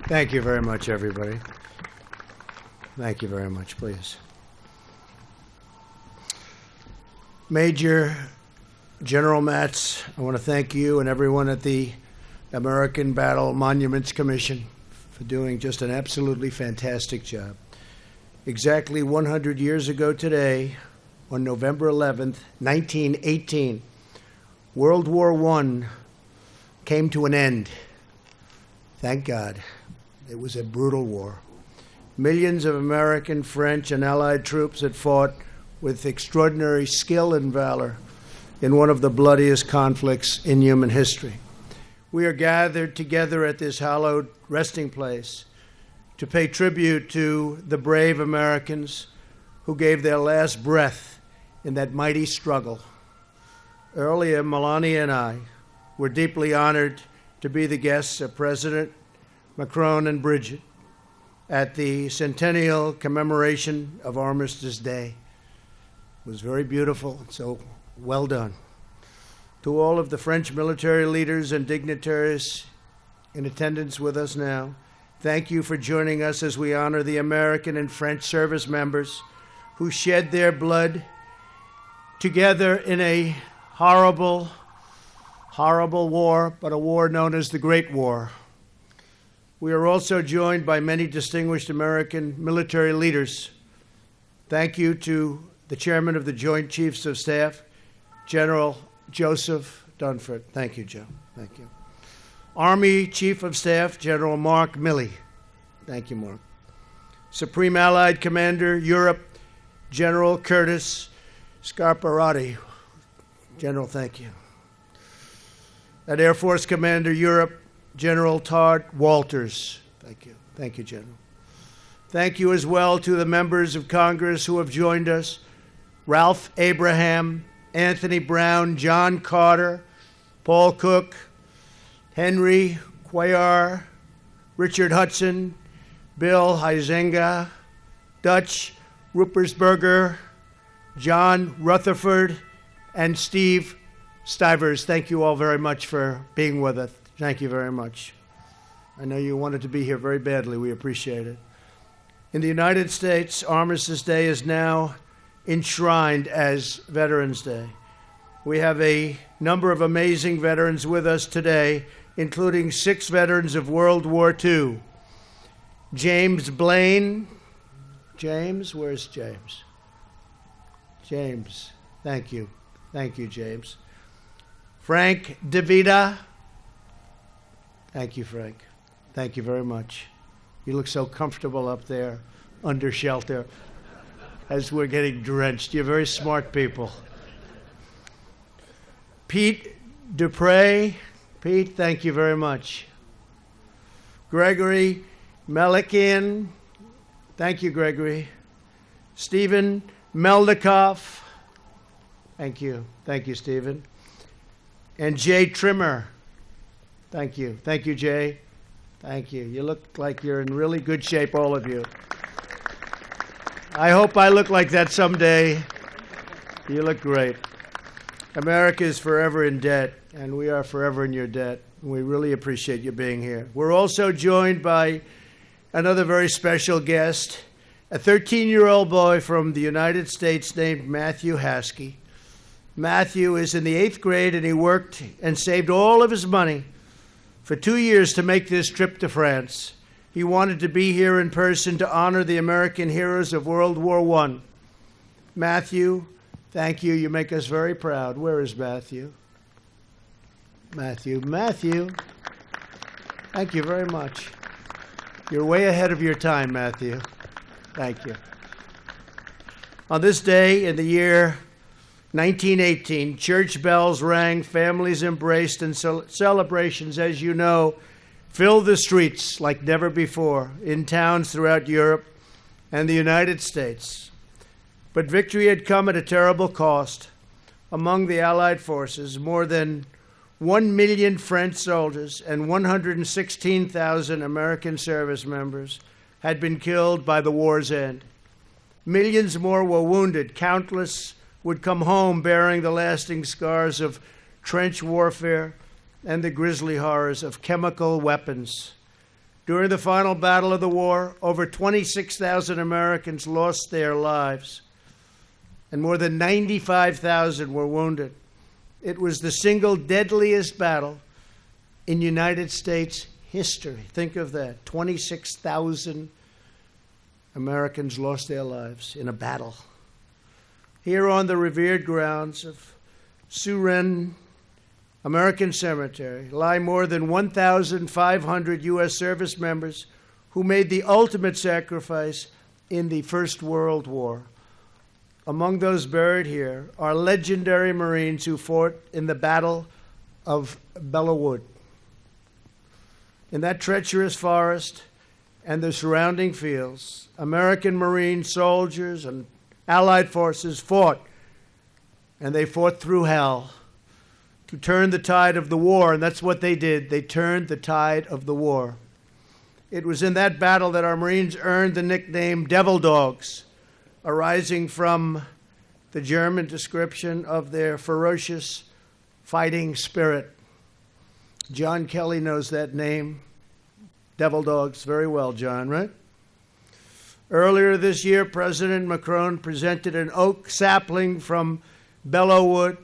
Thank you very much, everybody. Thank you very much, please. Major General Matz, I want to thank you and everyone at the American Battle Monuments Commission for doing just an absolutely fantastic job. Exactly 100 years ago today, on November 11th, 1918, World War I came to an end. Thank God. It was a brutal war. Millions of American, French, and Allied troops had fought with extraordinary skill and valor in one of the bloodiest conflicts in human history. We are gathered together at this hallowed resting place to pay tribute to the brave Americans who gave their last breath in that mighty struggle. Earlier, Melania and I were deeply honored to be the guests of President Macron and Bridget at the centennial commemoration of Armistice Day. It was very beautiful, so well done. To all of the French military leaders and dignitaries in attendance with us now, thank you for joining us as we honor the American and French service members who shed their blood together in a horrible, horrible war, but a war known as the Great War. We are also joined by many distinguished American military leaders. Thank you to the Chairman of the Joint Chiefs of Staff, General Joseph Dunford. Thank you, Joe. Thank you. Army Chief of Staff, General Mark Milley. Thank you, Mark. Supreme Allied Commander, Europe, General Curtis Scarparotti. General, thank you. And Air Force Commander, Europe, General Todd Walters. Thank you. Thank you, General. Thank you as well to the members of Congress who have joined us: Ralph Abraham, Anthony Brown, John Carter, Paul Cook, Henry Cuellar, Richard Hudson, Bill Huizenga, Dutch Ruppersberger, John Rutherford, and Steve Stivers. Thank you all very much for being with us. Thank you very much. I know you wanted to be here very badly. We appreciate it. In the United States, Armistice Day is now enshrined as Veterans Day. We have a number of amazing veterans with us today, including 6 veterans of World War II. James Blaine. James, where's James? James, thank you. Thank you, James. Frank DeVita. Thank you, Frank. Thank you very much. You look so comfortable up there under shelter as we're getting drenched. You're very smart people. Pete Dupre. Pete, thank you very much. Gregory Melikian. Thank you, Gregory. Stephen Meldikoff. Thank you. Thank you, Stephen. And Jay Trimmer. Thank you. Thank you, Jay. Thank you. You look like you're in really good shape, all of you. I hope I look like that someday. You look great. America is forever in debt, and we are forever in your debt. We really appreciate you being here. We're also joined by another very special guest, a 13-year-old boy from the United States named Matthew Haskey. Matthew is in the 8th grade, and he worked and saved all of his money for 2 years to make this trip to France. He wanted to be here in person to honor the American heroes of World War I. Matthew, thank you. You make us very proud. Where is Matthew? Matthew. Matthew. Thank you very much. You're way ahead of your time, Matthew. Thank you. On this day in the year 1918, church bells rang, families embraced, and celebrations, as you know, filled the streets like never before in towns throughout Europe and the United States. But victory had come at a terrible cost. Among the Allied forces, more than 1 million French soldiers and 116,000 American service members had been killed by the war's end. Millions more were wounded. Countless would come home bearing the lasting scars of trench warfare and the grisly horrors of chemical weapons During the final battle of the war, over 26,000 Americans lost their lives, and more than 95,000 were wounded. It was the single deadliest battle in United States history. Think of that. 26,000 Americans lost their lives in a battle. Here on the revered grounds of Suresnes American Cemetery lie more than 1,500 U.S. service members who made the ultimate sacrifice in the First World War. Among those buried here are legendary Marines who fought in the Battle of Belleau Wood. In that treacherous forest and the surrounding fields, American Marine soldiers and Allied forces fought, and they fought through hell to turn the tide of the war, and that's what they did. They turned the tide of the war. It was in that battle that our Marines earned the nickname Devil Dogs, arising from the German description of their ferocious fighting spirit. John Kelly knows that name, Devil Dogs, very well, John, right? Earlier this year, President Macron presented an oak sapling from Belleau Wood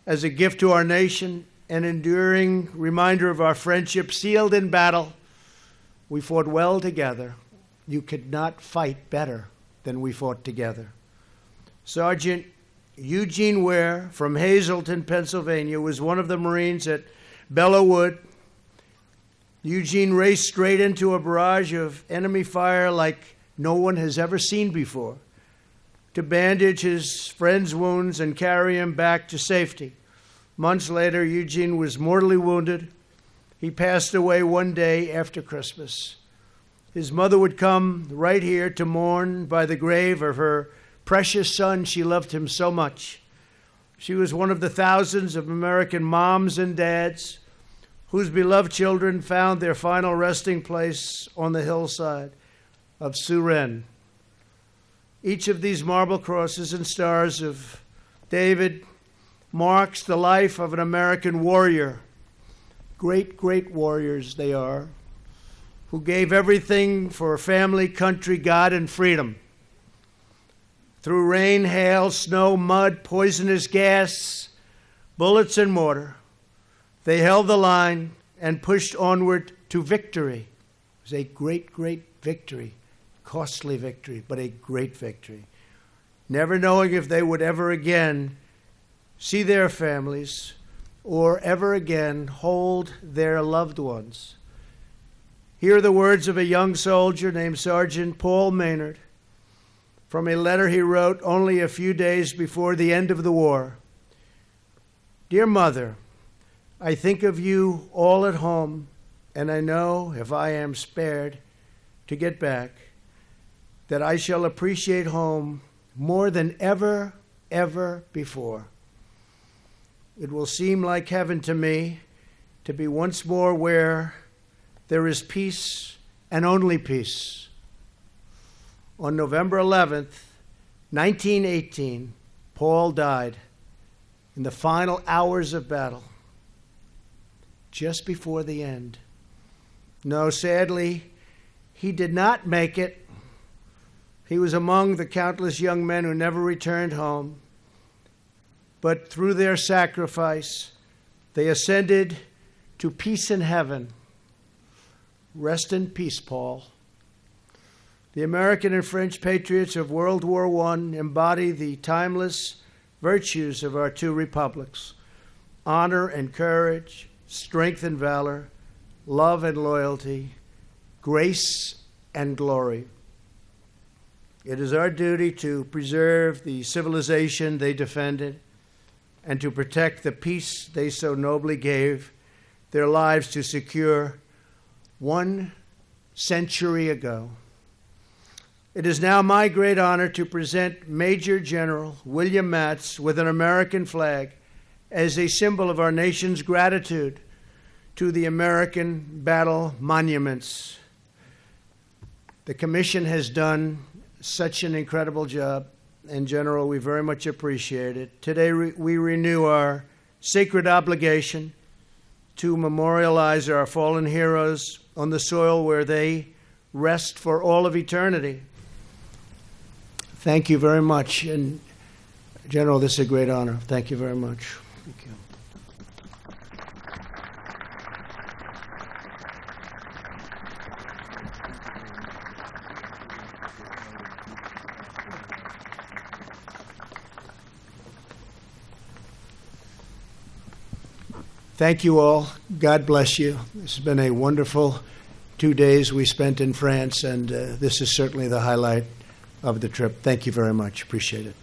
as a gift to our nation, an enduring reminder of our friendship sealed in battle. We fought well together. You could not fight better than we fought together. Sergeant Eugene Ware from Hazleton, Pennsylvania, was one of the Marines at Belleau Wood. Eugene raced straight into a barrage of enemy fire like no one has ever seen before, to bandage his friend's wounds and carry him back to safety. Months later, Eugene was mortally wounded. He passed away one day after Christmas. His mother would come right here to mourn by the grave of her precious son. She loved him so much. She was one of the thousands of American moms and dads whose beloved children found their final resting place on the hillside of Suresnes. Each of these marble crosses and stars of David marks the life of an American warrior. Great, great warriors they are, who gave everything for family, country, God, and freedom. Through rain, hail, snow, mud, poisonous gas, bullets, and mortar, they held the line and pushed onward to victory. It was a great, great victory. Costly victory, but a great victory. Never knowing if they would ever again see their families or ever again hold their loved ones. Here are the words of a young soldier named Sergeant Paul Maynard from a letter he wrote only a few days before the end of the war. Dear Mother, I think of you all at home, and I know if I am spared to get back, that I shall appreciate home more than ever, ever before. It will seem like heaven to me to be once more where there is peace and only peace. On November 11th, 1918, Paul died in the final hours of battle, just before the end. No, sadly, he did not make it. He was among the countless young men who never returned home, but through their sacrifice, they ascended to peace in heaven. Rest in peace, Paul. The American and French patriots of World War I embody the timeless virtues of our two republics: honor and courage, strength and valor, love and loyalty, grace and glory. It is our duty to preserve the civilization they defended and to protect the peace they so nobly gave their lives to secure 1 century ago. It is now my great honor to present Major General William Matz with an American flag as a symbol of our nation's gratitude to the American battle monuments. The Commission has done such an incredible job, and General, we very much appreciate it. Today we renew our sacred obligation to memorialize our fallen heroes on the soil where they rest for all of eternity. Thank you very much. And General, this is a great honor. Thank you very much. Thank you. Thank you all. God bless you. This has been a wonderful 2 days we spent in France, and this is certainly the highlight of the trip. Thank you very much. Appreciate it.